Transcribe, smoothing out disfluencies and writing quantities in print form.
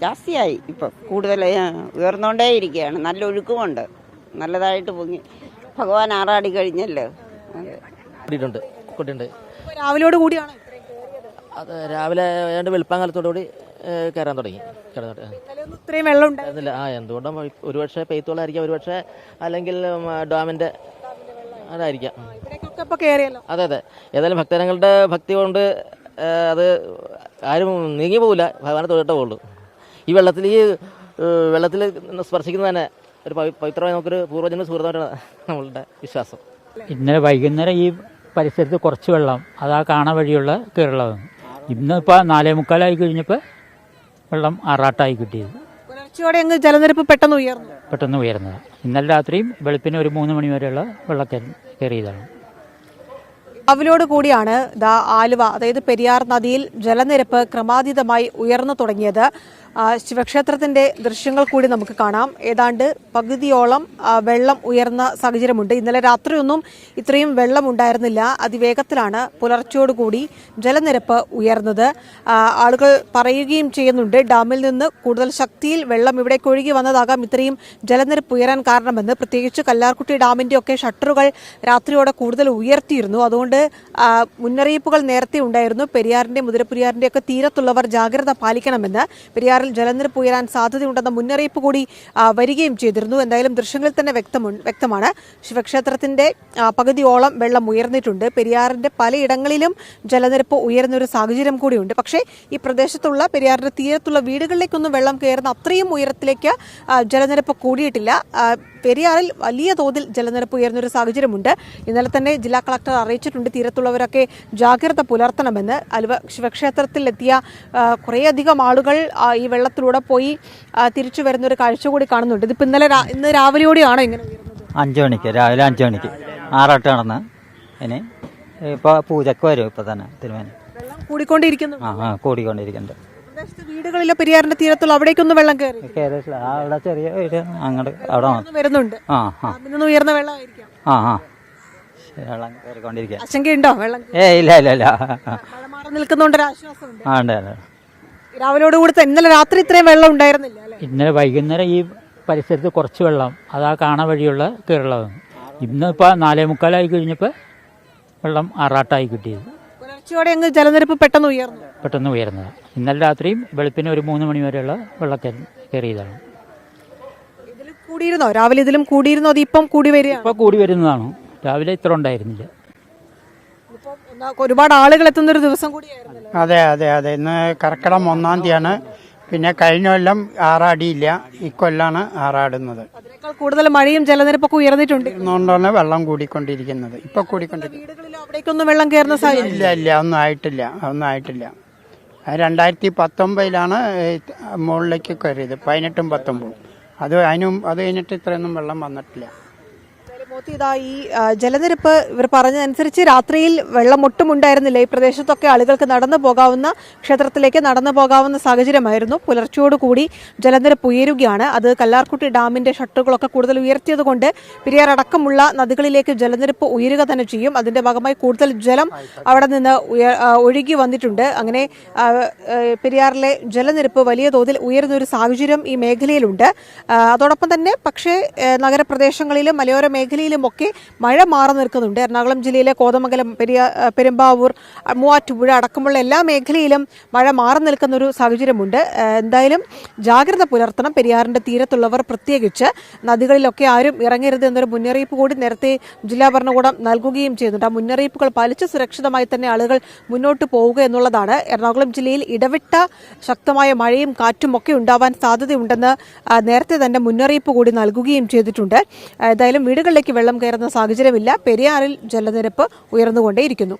ജാസ്തിയായി. ഇപ്പം കൂടുതൽ ഉയർന്നുകൊണ്ടേ ഇരിക്കുകയാണ്. നല്ല ഒഴുക്കുമുണ്ട്, നല്ലതായിട്ട് പൊങ്ങി. ഭഗവാൻ ആറാടി കഴിഞ്ഞല്ലോ. കൂട്ടിയിട്ടുണ്ട്. രാവിലെയോട് കൂടിയാണ് അത് രാവിലെ ഏതാണ്ട് വെളുപ്പാങ്കാലത്തോടുകൂടി കയറാൻ തുടങ്ങി. ഇത്രയും വെള്ളം ഉണ്ടായിരുന്നില്ല. എന്തുകൊണ്ടും ഒരുപക്ഷെ പെയ്ത്തോളായിരിക്കാം, ഒരുപക്ഷെ അല്ലെങ്കിൽ ഡാമിൻ്റെ അതായിരിക്കാം. അതെ അതെ, ഏതായാലും ഭക്തജനങ്ങളുടെ ഭക്തി കൊണ്ട് അത് ആരും നീങ്ങി പോകില്ല, ഭഗവാനെ തൊഴിട്ടേ പോകുള്ളൂ. ഈ വെള്ളത്തിൽ സ്പർശിക്കുന്നത് തന്നെ ഒരു പവിത്രമായി നമുക്കൊരു പൂർവ്വജന്മ സുഹൃത്തമായിട്ടാണ് നമ്മളുടെ വിശ്വാസം. ഇന്നലെ വൈകുന്നേരം ഈ പരിസരത്ത് കുറച്ച് വെള്ളം അതാ കാണാൻ വഴിയുള്ള കയറുള്ളതാണ്. ഇന്നിപ്പോൾ 4:45 കഴിഞ്ഞപ്പോൾ വെള്ളം ആറാട്ടായി കിട്ടിയത്. ജലനിരപ്പ് പെട്ടെന്ന് ഉയർന്നത്. ഇന്നലെ രാത്രിയും വെളുപ്പിന് ഒരു 3 മണി വരെയുള്ള വെള്ളം കയറിയതാണ്. രാവിലോട് കൂടിയാണ് ആലുവ, അതായത് പെരിയാർ നദിയിൽ ജലനിരപ്പ് ക്രമാതീതമായി ഉയർന്നു തുടങ്ങിയത്. ശിവക്ഷേത്രത്തിന്റെ ദൃശ്യങ്ങൾ കൂടി നമുക്ക് കാണാം. ഏതാണ്ട് പകുതിയോളം വെള്ളം ഉയർന്ന സാഹചര്യമുണ്ട്. ഇന്നലെ രാത്രിയൊന്നും ഇത്രയും വെള്ളം ഉണ്ടായിരുന്നില്ല. അതിവേഗത്തിലാണ് പുലർച്ചയോടുകൂടി ജലനിരപ്പ് ഉയർന്നത്. ആളുകൾ പറയുകയും ചെയ്യുന്നുണ്ട്, ഡാമിൽ നിന്ന് കൂടുതൽ ശക്തിയിൽ വെള്ളം ഇവിടേക്ക് ഒഴുകി വന്നതാകാം ഇത്രയും ജലനിരപ്പ് ഉയരാൻ കാരണമെന്ന്. പ്രത്യേകിച്ച് കല്ലാർകുട്ടി ഡാമിന്റെ ഒക്കെ ഷട്ടറുകൾ രാത്രിയോടെ കൂടുതൽ ഉയർത്തിയിരുന്നു. അതുകൊണ്ട് മുന്നറിയിപ്പുകൾ നേരത്തെ ഉണ്ടായിരുന്നു. പെരിയാറിന്റെ മുതിരപ്പെരിയാറിന്റെ ഒക്കെ തീരത്തുള്ളവർ ജാഗ്രത പാലിക്കണമെന്ന്. പെരിയാറിൽ ജലനിരപ്പ് ഉയരാൻ സാധ്യതയുണ്ടെന്ന മുന്നറിയിപ്പ് കൂടി വരികയും ചെയ്തിരുന്നു. എന്തായാലും ദൃശ്യങ്ങളിൽ തന്നെ വ്യക്തമാണ്, ശിവക്ഷേത്രത്തിന്റെ പകുതിയോളം വെള്ളം ഉയർന്നിട്ടുണ്ട്. പെരിയാറിന്റെ പലയിടങ്ങളിലും ജലനിരപ്പ് ഉയരുന്നൊരു സാഹചര്യം കൂടിയുണ്ട്. പക്ഷേ ഈ പ്രദേശത്തുള്ള പെരിയാറിന്റെ തീരത്തുള്ള വീടുകളിലേക്കൊന്നും വെള്ളം കയറുന്ന അത്രയും ഉയരത്തിലേക്ക് ജലനിരപ്പ് കൂടിയിട്ടില്ല. പെരിയാറിൽ വലിയ തോതിൽ ജലനിരപ്പ് ഉയർന്നൊരു സാഹചര്യമുണ്ട്. ഇന്നലെ തന്നെ ജില്ലാ കളക്ടർ അറിയിച്ചിട്ടുണ്ട്, തീരത്തുള്ളവരൊക്കെ ജാഗ്രത പുലർത്തണമെന്ന്. ആലുവ ശിവക്ഷേത്രത്തിലെത്തിയ കുറേയധികം ആളുകൾ ഈ വെള്ളത്തിലൂടെ പോയി തിരിച്ചു വരുന്നൊരു കാഴ്ച കൂടി കാണുന്നുണ്ട്. ഇതിപ്പോൾ ഇന്ന് രാവിലെയോടെയാണോ ഇങ്ങനെ ഉയർന്നത്? 5 മണിക്ക്, രാവിലെ 5 മണിക്ക് ആറാട്ട് നടന്ന് ഇനി ഇപ്പോൾ പൂജക്ക് വരും. ഇപ്പോൾ തന്നെ തിരുമേനി വെള്ളം കൂടിക്കൊണ്ടിരിക്കുന്നു. കൂടിക്കൊണ്ടിരിക്കുന്നുണ്ട്. വീടുകളിലെ പെരിയാറിന്റെ തീരത്തുള്ള അവിടേക്കൊന്നും വെള്ളം കയറിയിട്ടില്ല. അവിടെ ചെറിയ വീട് അങ്ങോട്ട് അവിടെ വരുന്നുണ്ട്. ഉയർന്ന വെള്ളമായിരിക്കാം. വെള്ളം കയറിക്കൊണ്ടിരിക്കുക. ആശങ്കയുണ്ടോ? വെള്ളം ഇല്ല മാറി നിൽക്കുന്നോണ്ടൊരു ആശ്വാസമുണ്ട്. ഉണ്ട്. രാവിലെയോട് കൂടി ഇന്നലെ രാത്രി ഇത്രയും വെള്ളം ഉണ്ടായിരുന്നില്ല. ഇന്നലെ വൈകുന്നേരം ഈ പരിസരത്ത് കുറച്ച് വെള്ളം അതാ കാണാൻ വഴിയുള്ള കയറുള്ളതാണ്. ഇന്നിപ്പോൾ 4:45 കഴിഞ്ഞപ്പോൾ വെള്ളം ആറാട്ടായി കിട്ടിയത്. ജലനിരപ്പ് പെട്ടെന്ന് ഉയർന്നത്. ഇന്നലെ രാത്രിയും വെളുപ്പിന് ഒരു 3 മണി വരെയുള്ള വെള്ളം കയറിയതാണ്. രാവിലെ ഇതിലും കൂടിയിരുന്നോ? അത് ഇപ്പം കൂടി വരുന്നതാണോ? രാവിലെ ഇത്ര ഉണ്ടായിരുന്നില്ല. ഒരുപാട് ആളുകൾ എത്തുന്ന ഒരു ദിവസം കൂടിയായിരുന്നു. അതെ. ഇന്ന് കർക്കിടകം 1-ാം തീയതിയാണ്. പിന്നെ കഴിഞ്ഞ കൊല്ലം ആറാടിയില്ല, ഇക്കൊല്ലാണ് ആറാടുന്നത്. അതിനേക്കാൾ കൂടുതൽ മഴയും ജലനിരപ്പൊക്കെ ഉയർന്നിട്ടുണ്ട്. അതുകൊണ്ടാണ് വെള്ളം കൂടിക്കൊണ്ടിരിക്കുന്നത്. ഇപ്പൊ അവിടേക്കൊന്നും വെള്ളം കയറുന്ന സാഹചര്യം ഇല്ല. ഒന്നും ആയിട്ടില്ല. 2019 മുകളിലേക്ക് കയറിയത്, 18-ഉം 19-ഉം. അത് കഴിഞ്ഞിട്ട് ഇത്രയൊന്നും വെള്ളം വന്നിട്ടില്ല. ഈ ജലനിരപ്പ് ഇവർ പറഞ്ഞതനുസരിച്ച് രാത്രിയിൽ വെള്ളം ഒട്ടും ഉണ്ടായിരുന്നില്ല. ഈ പ്രദേശത്തൊക്കെ ആളുകൾക്ക് ക്ഷേത്രത്തിലേക്ക് നടന്നു പോകാവുന്ന സാഹചര്യമായിരുന്നു. പുലർച്ചയോടുകൂടി ജലനിരപ്പ് ഉയരുകയാണ്. അത് കല്ലാർകുട്ടി ഡാമിന്റെ ഷട്ടറുകളൊക്കെ കൂടുതൽ ഉയർത്തിയതുകൊണ്ട് പെരിയാർ അടക്കമുള്ള നദികളിലേക്ക് ജലനിരപ്പ് ഉയരുക തന്നെ ചെയ്യും. അതിന്റെ ഭാഗമായി കൂടുതൽ ജലം അവിടെ നിന്ന് ഒഴുകി വന്നിട്ടുണ്ട്. അങ്ങനെ പെരിയാറിലെ ജലനിരപ്പ് വലിയ തോതിൽ ഉയരുന്ന ഒരു സാഹചര്യം ഈ മേഖലയിലുണ്ട്. അതോടൊപ്പം തന്നെ പക്ഷേ നഗരപ്രദേശങ്ങളിലും മലയോര മേഖലയിലും ഒക്കെ മഴ മാറി നിൽക്കുന്നുണ്ട്. എറണാകുളം ജില്ലയിലെ കോതമംഗലം, പെരുമ്പാവൂർ, മൂവാറ്റുപുഴ അടക്കമുള്ള എല്ലാ മേഖലയിലും മഴ മാറി നിൽക്കുന്ന ഒരു സാഹചര്യമുണ്ട്. എന്തായാലും ജാഗ്രത പുലർത്തണം. പെരിയാറിന്റെ തീരത്തുള്ളവർ പ്രത്യേകിച്ച് നദികളിലൊക്കെ ആരും ഇറങ്ങരുത് എന്നൊരു മുന്നറിയിപ്പ് കൂടി നേരത്തെ ജില്ലാ ഭരണകൂടം നൽകുകയും ചെയ്യുന്നുണ്ട്. ആ മുന്നറിയിപ്പുകൾ പാലിച്ച് സുരക്ഷിതമായി തന്നെ ആളുകൾ മുന്നോട്ട് പോവുക എന്നുള്ളതാണ്. എറണാകുളം ജില്ലയിൽ ഇടവിട്ട ശക്തമായ മഴയും കാറ്റും ഒക്കെ ഉണ്ടാവാൻ സാധ്യതയുണ്ടെന്ന് നേരത്തെ തന്നെ മുന്നറിയിപ്പ് കൂടി നൽകുകയും ചെയ്തിട്ടുണ്ട്. ഏതായാലും വീടുകളിലേക്ക് വെള്ളം കയറുന്ന സാഹചര്യമില്ല. പെരിയാറിൽ ജലനിരപ്പ് ഉയർന്നുകൊണ്ടേയിരിക്കുന്നു.